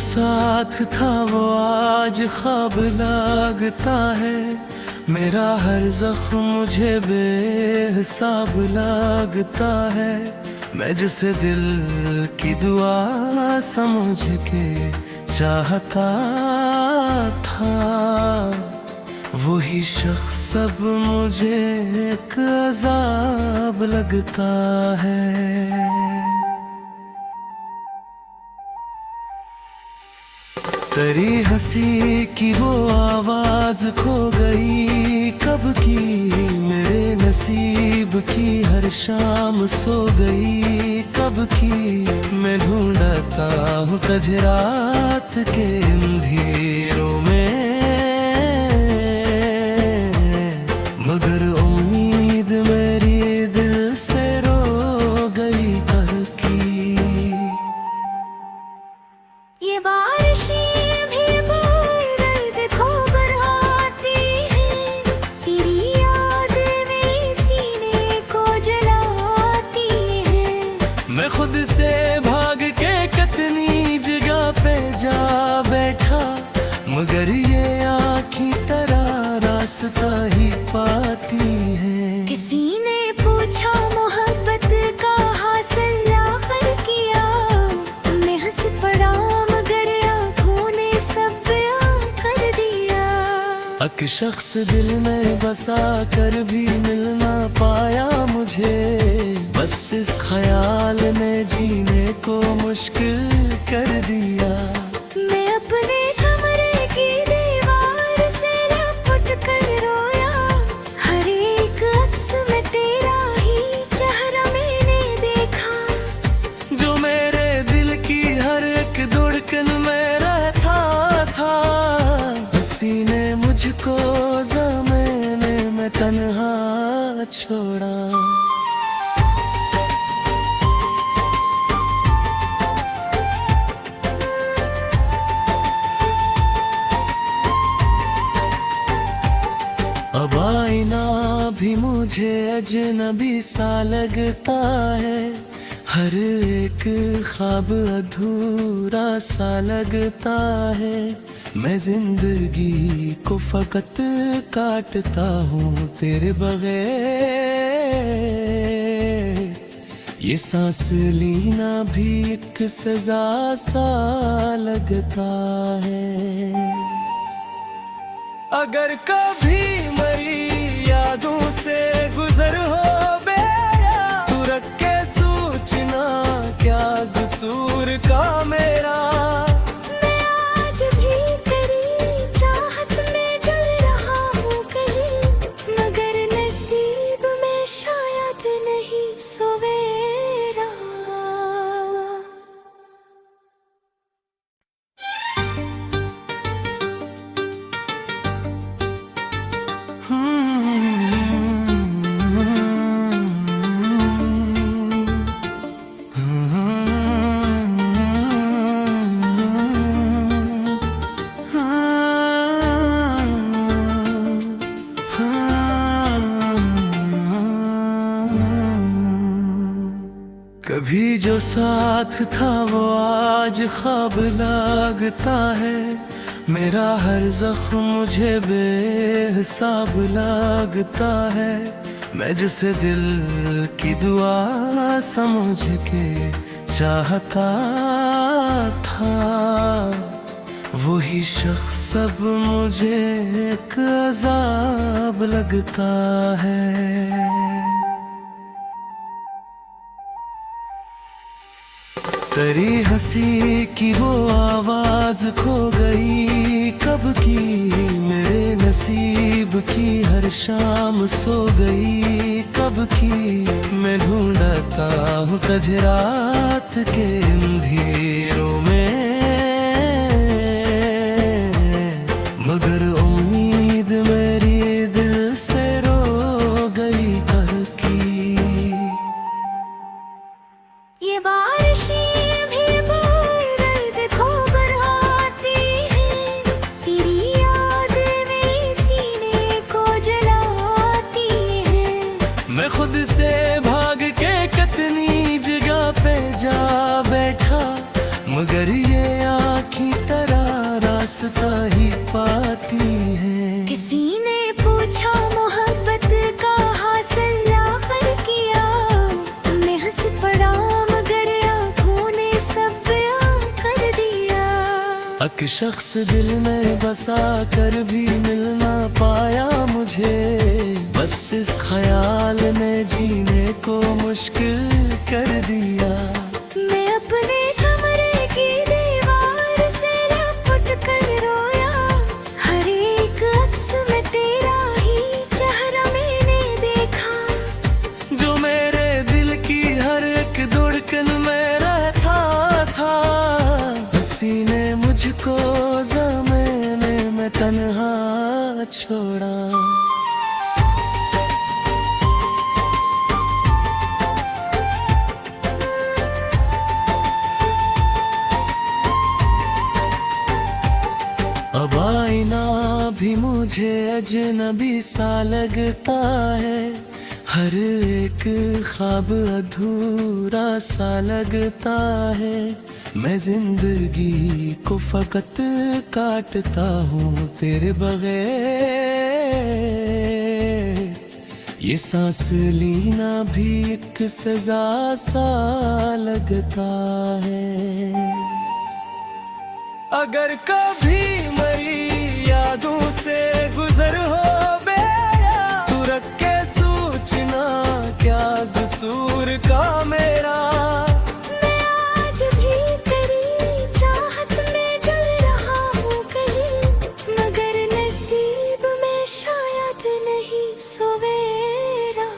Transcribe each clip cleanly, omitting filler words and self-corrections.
साथ था वो आज ख्वाब लगता है। मेरा हर जख्म मुझे बेहिसाब लगता है। मैं जिसे दिल की दुआ समझ के चाहता था, वही शख्स अब मुझे एक अज़ाब लगता है। तेरी हंसी की वो आवाज खो गई कब की, मेरे नसीब की हर शाम सो गई कब की। मैं ढूंढता हूँ तुझे रात के अंधेरों में, मगर उम्मीद मेरी दिल से रो गई कल की। ये बारिशें मैं खुद से भाग के कितनी जगह पे जा बैठा, मगर ये आँखी तेरा रास्ता ही पाती है। किसी ने पूछा मोहब्बत का हासिल आखिर किया, मैं हंस पड़ा मगर आँखों ने सब बयां कर दिया। एक शख्स दिल में बसा कर भी मिल ना पाया मुझे, बस इस ख्याल ने जीने को मुश्किल कर दिया। मैं अपने कमरे की दीवार से लपट कर रोया, हर एक अक्स में तेरा ही चेहरा मैंने देखा। जो मेरे दिल की हर एक धड़कन में रहता था, उसी ने मुझको ज़माने में तन्हा छोड़ा। अब आईना भी मुझे अजनबी सा लगता है, हर एक ख्वाब अधूरा सा लगता है। मैं जिंदगी को फकत काटता हूँ तेरे बगैर, ये सांस लेना भी एक सजा सा लगता है। अगर कभी मेरी यादों से गुजर हो बेया, तू रख के सोचना क्या कसूर का मेरा। मैं आज भी तेरी चाहत में जल रहा हूँ कहीं, मगर नसीब में शायद नहीं सवेरा। कभी जो साथ था वो आज ख्वाब लगता है। मेरा हर जख्म मुझे बेहिसाब लगता है। मैं जिसे दिल की दुआ समझ के चाहता था, वही शख्स अब मुझे एक अज़ाब लगता है। तेरी हंसी की वो आवाज खो गई कब की, मेरे नसीब की हर शाम सो गई कब की। मैं ढूंढता हूँ तुझे रात के अंधेरों में, मगर उम्मीद मेरी दिल से रो गई कल की। ये बारिशें मैं खुद से भाग के कितनी जगह पे जा बैठा, मगर ये आँखी एक शख्स दिल में बसा कर भी मिल ना पाया मुझे, बस इस ख्याल में जीने को मुश्किल कर दिया। मैं अपने कमरे की दीवार से लपट कर रोया, हर एक अक्स में तेरा ही चेहरा मैंने देखा। जो मेरे दिल की हर एक धड़कन में रहता था, हंसी ने मुझको ज़माने में तन्हा छोड़ा। अब आईना भी मुझे अजनबी सा लगता है, हर एक ख्वाब अधूरा सा लगता है। मैं जिंदगी को फकत काटता हूँ तेरे बगैर, ये सांस लेना भी एक सजा सा लगता है। अगर कभी मेरी यादों से गुजर हो बेया, तू रख के सोचना क्या कसूर का मेरा। मैं आज भी तेरी चाहत में जल रहा हूँ कहीं, मगर नसीब में शायद नहीं सवेरा।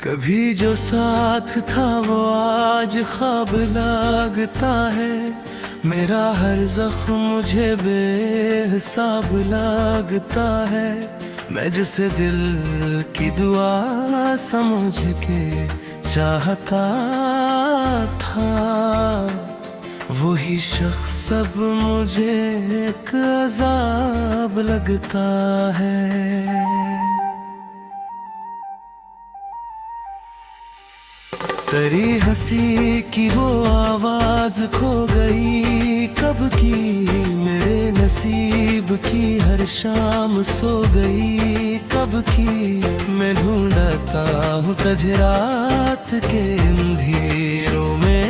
कभी जो साथ था वो आज ख्वाब लगता है, मेरा हर जख्म मुझे बेहिसाब लगता है। मैं जिसे दिल की दुआ समझ के चाहता था, वही शख्स अब मुझे एक अजाब लगता है। तेरी हंसी की वो आवाज खो गई कब की, मेरे नसीब की हर शाम सो गई कब की। मैं ढूंढता हूँ तुझ रात के अंधेरों में,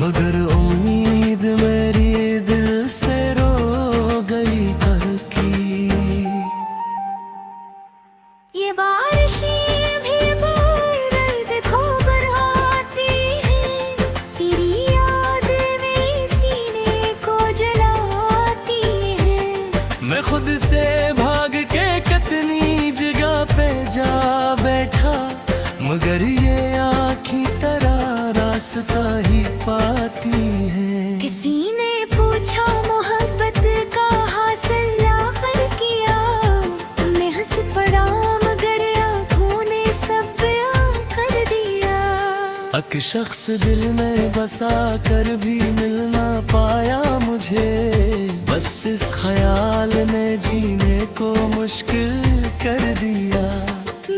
मगर उम्मीद मेरी दिल से रो गई कल की। ये बारिशें मैं खुद से भाग के कितनी जगह पे जा बैठा, मगर ये आँखें तेरा रास्ता ही पाती है। किसी ने पूछा मोहब्बत का हासिल आखिर किया, मैं हंस पड़ा मगर आँखों ने सब बयां कर दिया। एक शख्स दिल में बसा कर भी मिल ना पाया मुझे, बस इस ख्याल में जीने को मुश्किल कर दिया।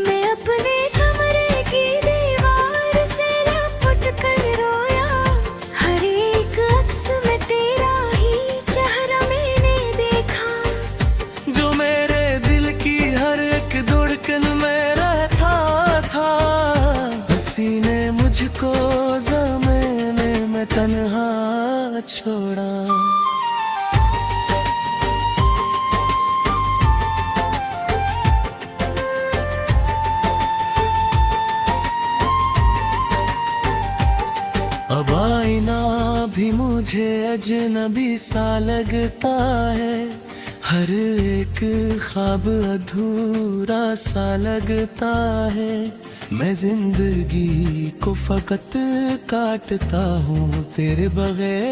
मैं अपने कमरे की दीवार से लपट कर रोया, हर एक अक्स में तेरा ही चेहरा मैंने देखा। जो मेरे दिल की हर एक धड़कन में रहता था, हंसी ने मुझको ज़माने में तन्हा छोड़ा। अब आईना भी मुझे अजनबी सा लगता है, हर एक ख्वाब अधूरा सा लगता है। मैं जिंदगी को फकत काटता हूँ तेरे बगैर,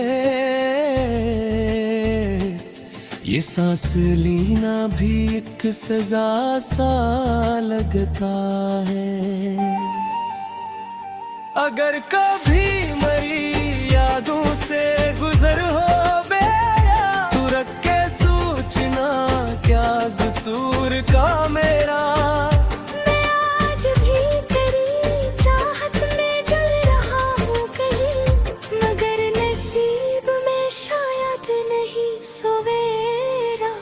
ये सांस लेना भी एक सजा सा लगता है। अगर कभी मेरी याद यादों से गुजर हो बेया, तू रख के सूचना क्या कसूर का मेरा। मैं आज भी तेरी चाहत में जल रहा हूँ कहीं, मगर नसीब में शायद नहीं सवेरा।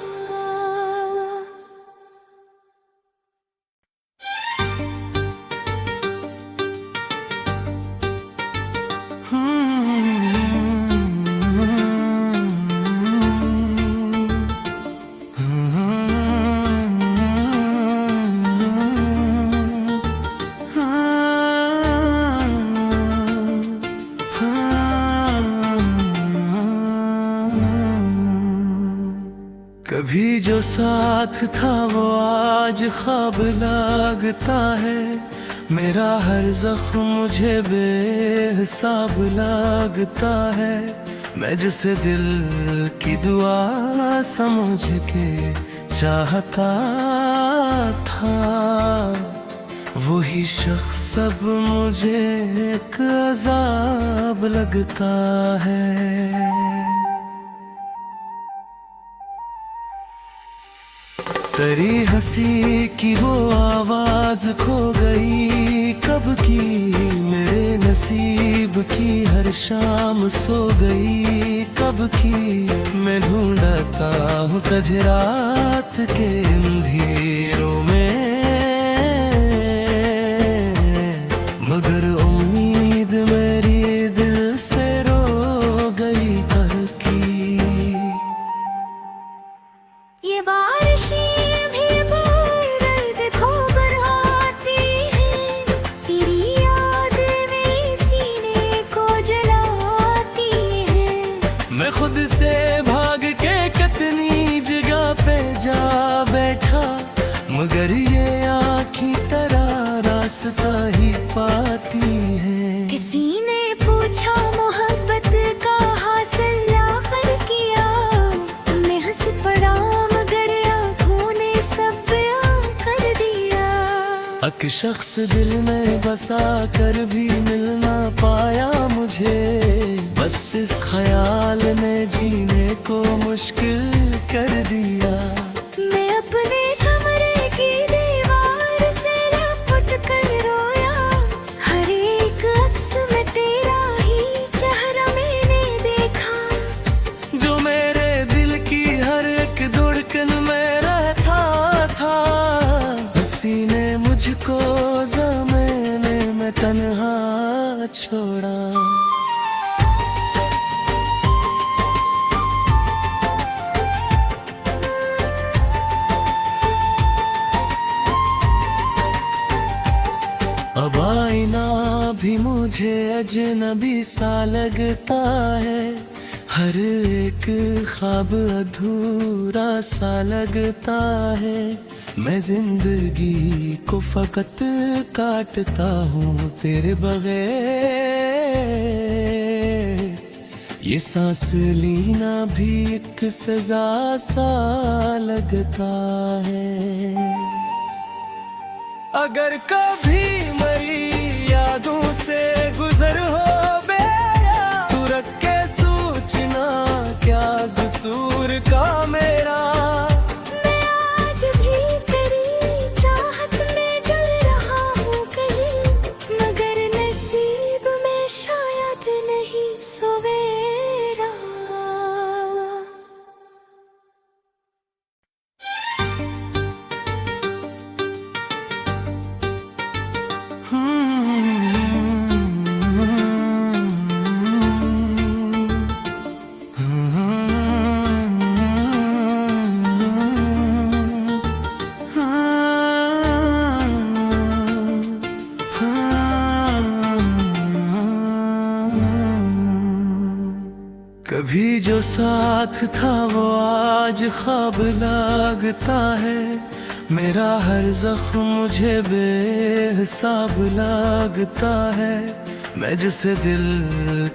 कभी जो साथ था वो आज ख्वाब लगता है, मेरा हर जख्म मुझे बेहिसाब लगता है। मैं जिसे दिल की दुआ समझ के चाहता था, वही शख्स अब मुझे एक अजाब लगता है। तेरी हंसी की वो आवाज खो गई कब की, मेरे नसीब की हर शाम सो गई कब की। मैं ढूंढता हूँ तुझ रात के अंधेरों में, मगर उम्मीद मेरी दिल से रो गई कल की। ये बारिशें मैं खुद से भाग के कितनी जगह पे जा बैठा, मगर ये आँखी तेरा रास्ता ही पाती है। किसी ने पूछा मोहब्बत का हासिल आखिर किया, मैं हंस पड़ा मगर आँखों ने सब बयां कर दिया। एक शख्स दिल में बसा कर भी मिल ना पाया मुझे, बस इस ख्याल ने जीने को मुश्किल कर दिया। मैं अपने कमरे की दीवार से लपट कर रोया, हर एक अक्स में तेरा ही चेहरा मैंने देखा। जो मेरे दिल की हर एक धड़कन में रहता था, उसी ने मुझको ज़माने में तन्हा छोड़ा। अब आईना भी मुझे अजनबी सा लगता है, हर एक ख्वाब अधूरा सा लगता है। मैं जिंदगी को फकत काटता हूँ तेरे बगैर, ये सांस लेना भी एक सजा सा लगता है। अगर कभी मेरी यादों से गुजर हो बेया, तू रख के सूचना क्या कसूर का मेरा। मैं आज भी तेरी चाहत में जल रहा हूँ कहीं, मगर नसीब में शायद नहीं सवेरा। कभी जो साथ था वो आज ख्वाब लगता है, मेरा हर जख्म मुझे बेहिसाब लगता है। मैं जिसे दिल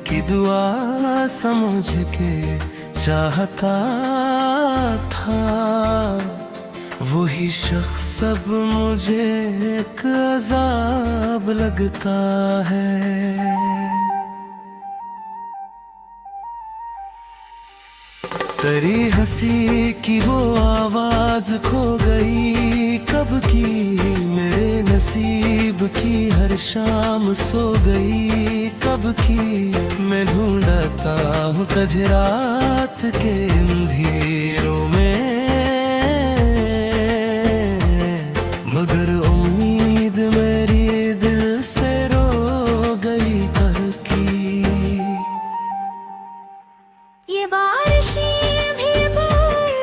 की दुआ समझ के चाहता था, वही शख्स अब मुझे एक अजाब लगता है। तेरी हंसी की वो आवाज खो गई कब की, मेरे नसीब की हर शाम सो गई कब की। मैं ढूंढता हूँ तुझ रात के अंधेरों में, मगर उम्मीद मेरी दिल से रो गई कल की। ये बारिशें भी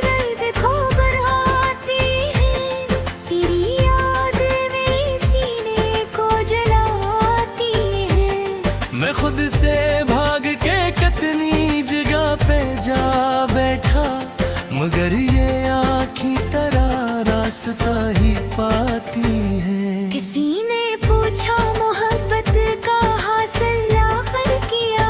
दर्द खो कर आती हैं, तेरी याद मेरे सीने को जलाती है। मैं खुद से भाग के कितनी जगह पे जा बैठा, मगर ये आँखी तेरा रास्ता ही पाती है। किसी ने पूछा मोहब्बत का हासिल आखिर किया,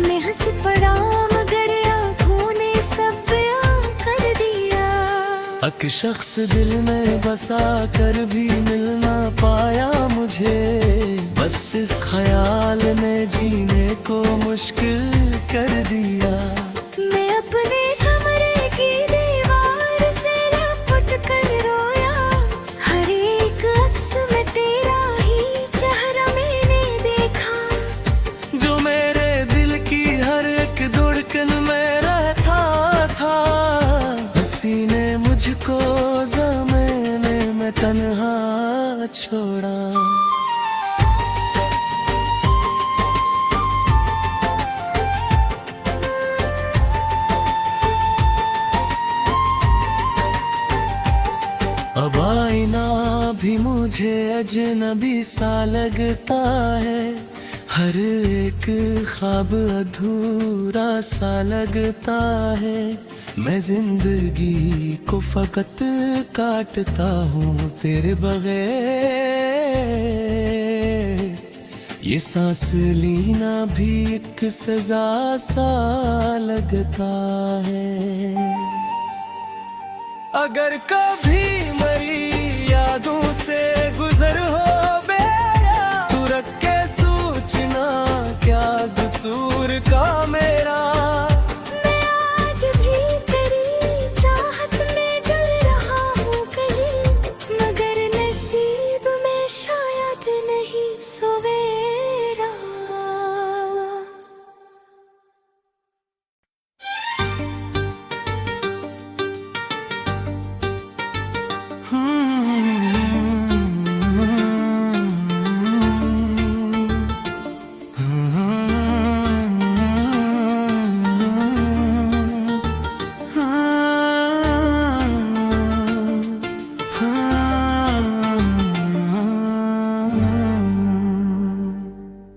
मैं हंस पड़ा मगर आँखों ने सब बयां कर दिया। एक शख्स दिल में बसा कर भी मिल ना पाया मुझे, बस इस ख्याल में जीने को मुश्किल कर दिया। मैं अपने कमरे की दीवार से लपट कर रोया, हर एक अक्स में तेरा ही चेहरा मैंने देखा। जो मेरे दिल की हर एक धड़कन में रहता था, हंसी ने मुझको ज़माने में तन्हा छोड़ा। अब आईना भी मुझे अजनबी सा लगता है, हर एक ख्वाब अधूरा सा लगता है। मैं जिंदगी को फकत काटता हूँ तेरे बगैर, ये सांस लेना भी एक सजा सा लगता है। अगर कभी मेरी यादों से गुजर हो बेया, तू रख के सोचना क्या कसूर का मेरा। मैं आज भी तेरी चाहत में जल रहा हूँ कहीं, मगर नसीब में शायद नहीं सवेरा।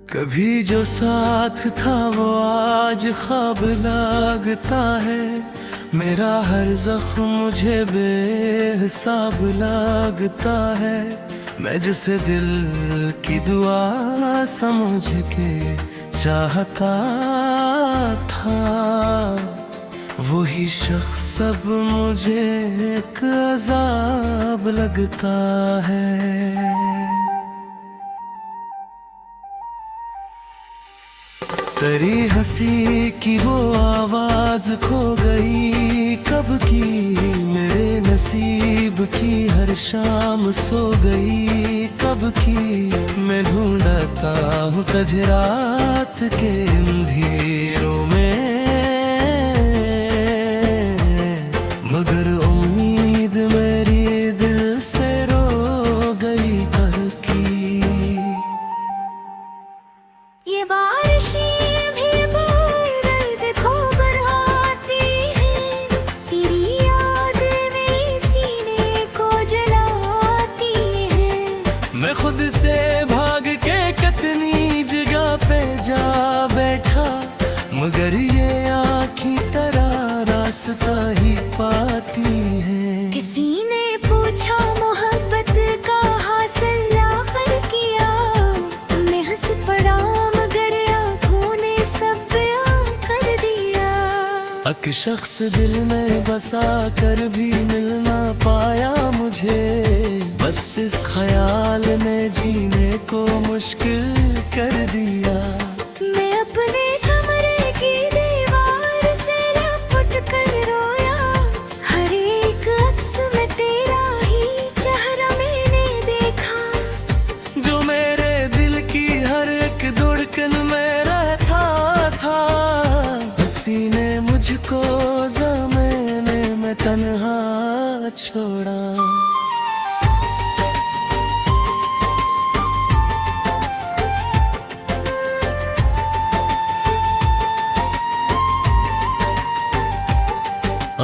कभी जो साथ था वो आज ख्वाब लगता है, मेरा हर जख्म मुझे बेहिसाब लगता है। मैं जिसे दिल की दुआ समझ के चाहता था, वही शख्स अब मुझे एक अजाब लगता है। तेरी हंसी की वो आवाज खो गई कब की, मेरे नसीब की हर शाम सो गई कब की। मैं ढूंढता हूँ तुझ रात के अंधेरों में, मगर उम्मीद मेरी दिल से रो गई कल की। ये बारिशें भी दर्द खो कर आती हैं, तेरी याद मेरे सीने को जलाती है। मैं खुद से भाग के कितनी जगह पे जा बैठा, मगर ये आँखी तेरा रास्ता ही पाती है। किसी ने पूछा मोहब्बत का हासिल आखिर किया, मैं हंस पड़ा मगर आँखों ने सब बयां कर दिया। एक शख्स दिल में बसा कर भी मिल ना पाया मुझे, बस इस ख्याल में जीने को मुश्किल कर दिया। मैं अपने कमरे की दीवार से लपट कर तन्हा छोड़ा।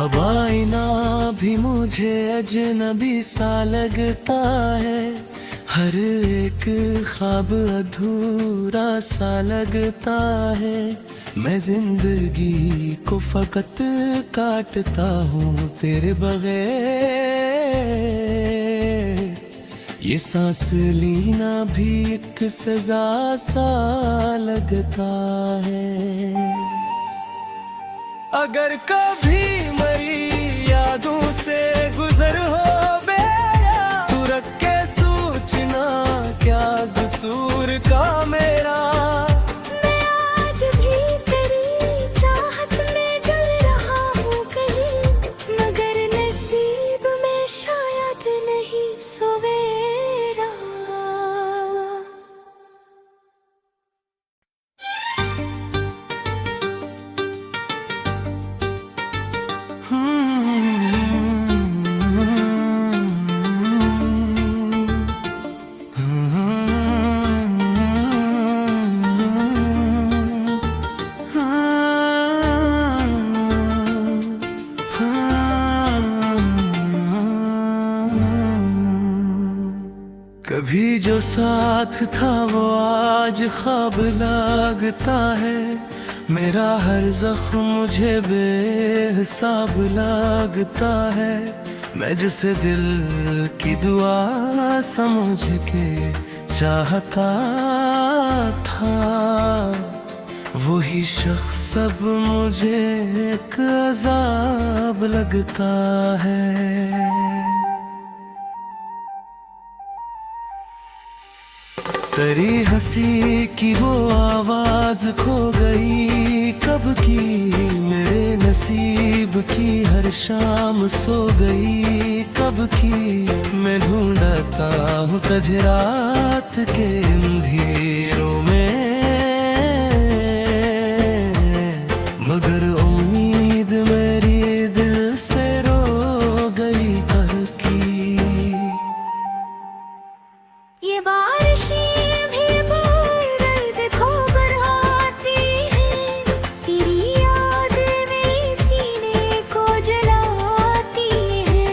अब आईना भी मुझे अजनबी सा लगता है, हर एक ख्वाब अधूरा सा लगता है। मैं जिंदगी को फकत काटता हूँ तेरे बगैर, ये सांस लेना भी एक सजा सा लगता है। अगर कभी मेरी यादों से गुजर हो बेया, तू रख के सोचना क्या कसूर का मेरा। मैं आज भी तेरी चाहत में जल रहा हूँ कहीं, मगर नसीब में शायद नहीं सवेरा। कभी जो साथ था वो आज ख्वाब लगता है, मेरा हर जख्म मुझे बेहिसाब लगता है। मैं जिसे दिल की दुआ समझ के चाहता था, वही शख्स अब मुझे एक अजाब लगता है। तेरी हंसी की वो आवाज खो गई कब की, मेरे नसीब की हर शाम सो गई कब की। मैं ढूंढता हूँ तुझे रात के अंधेरों में, मगर उम्मीद मेरी दिल से रो गई कल की। ये बारिशें भी दर्द को बढ़ाती हैं, तेरी याद मेरे सीने को जलाती है।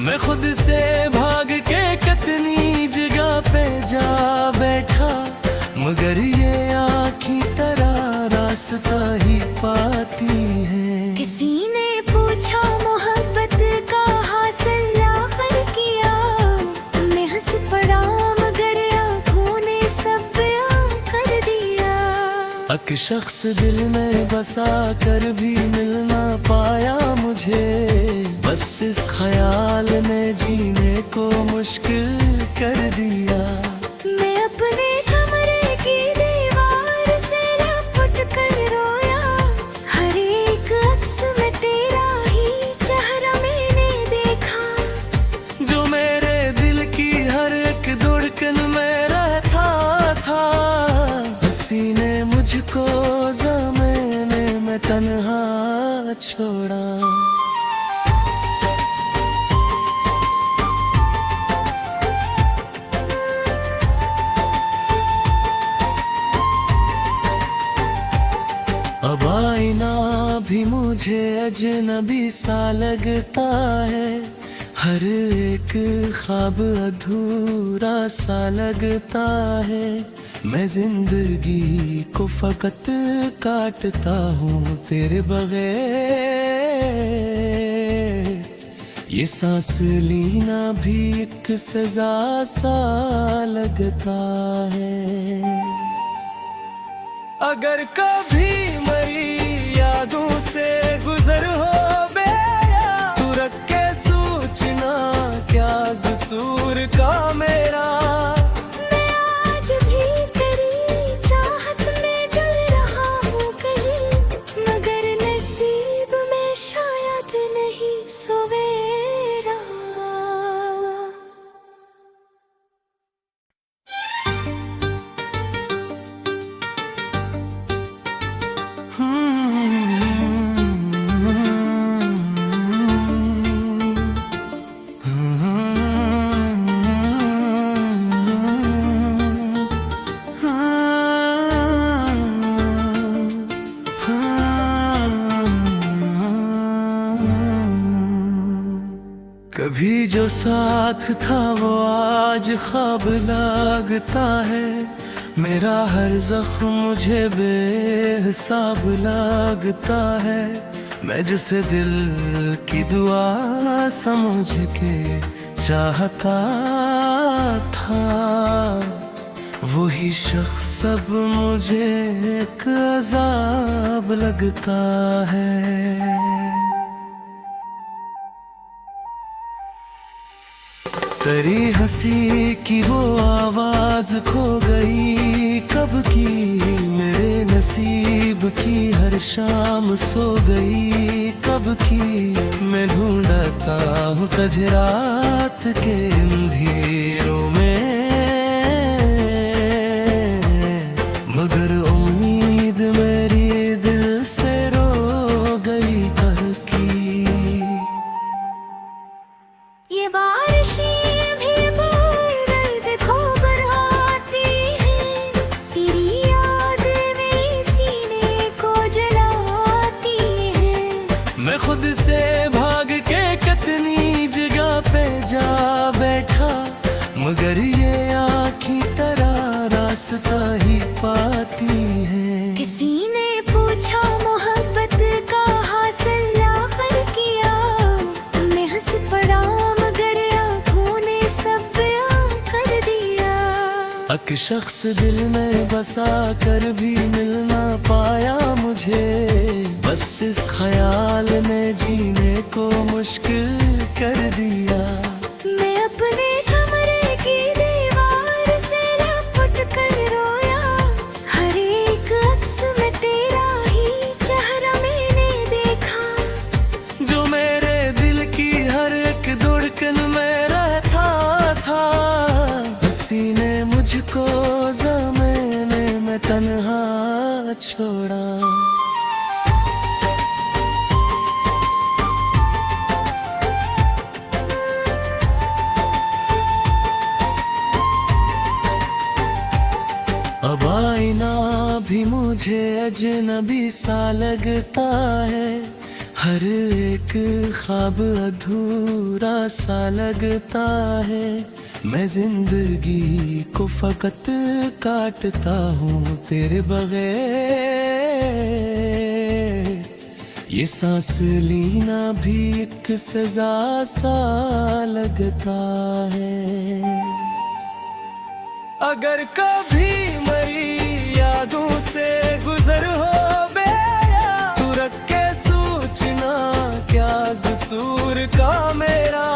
मैं खुद से भाग के कितनी जगह पे जा बैठा, मगर ये आँखें तेरा रास्ता ही पाती है। किसी ने पूछा मोहब्बत का हासिल आखिर किया, मैं हंस पड़ा मगर आँखों ने सब बयां कर दिया। एक शख्स दिल में बसा कर भी मिल ना पाया मुझे, बस इस ख्याल ने जीने को मुश्किल कर दिया। मैं अपने कमरे की दीवार से लपट कर रोया, हर एक अक्स में तेरा ही चेहरा मैंने देखा। जो मेरे दिल की हर एक धड़कन में रहता था, हंसी ने मुझको ज़माने में तन्हा छोड़ा। अब आईना भी मुझे अजनबी सा लगता है, हर एक ख्वाब अधूरा सा लगता है। मैं जिंदगी को फकत काटता हूँ तेरे बगैर, ये सांस लेना भी एक सजा सा लगता है। अगर कभी मेरी यादों से गुजर हो बेया, तू रख के सोचना क्या कसूर का मेरा। मैं आज भी तेरी चाहत में जल रहा हूँ कहीं, मगर नसीब में शायद नहीं सवेरा। कभी जो साथ था वो आज ख्वाब लगता है, मेरा हर जख्म मुझे बेहिसाब लगता है। मैं जिसे दिल की दुआ समझ के चाहता था, वही शख्स अब मुझे एक अजाब लगता है। तेरी हंसी की वो आवाज खो गई कब की, मेरे नसीब की हर शाम सो गई कब की। मैं ढूंढता हूँ तुझ रात के अंधेरों में, मगर उम्मीद मेरी दिल से रो गई कल की। ये बारिशें भी दर्द को बढ़ाती हैं, तेरी याद मेरे सीने को जलाती है। मैं खुद से भाग के कितनी जगह पे जा बैठा, मगर ये आँखें तेरा रास्ता ही पाती है। किसी ने पूछा मोहब्बत का हासिल आखिर किया, मैं हंस पड़ा मगर आँखों ने सब बयां कर दिया। एक शख्स दिल में बसा कर भी मिल ना पाया मुझे, बस इस ख्याल ने जीने को मुश्किल कर दिया। मैं अपने कमरे की दीवार से लपट कर रोया, हर एक अक्स में तेरा ही चेहरा मैंने देखा। जो मेरे दिल की हर एक धड़कन में रहता था, हंसी ने मुझको ज़माने में तन्हा छोड़ा। अब आईना भी मुझे अजनबी सा लगता है, हर एक ख्वाब अधूरा सा लगता है। मैं जिंदगी को फकत काटता हूँ तेरे बगैर, ये सांस लेना भी एक सजा सा लगता है। अगर कभी मेरी यादों से गुजर हो बेया, तू रख के सोचना क्या कसूर का मेरा।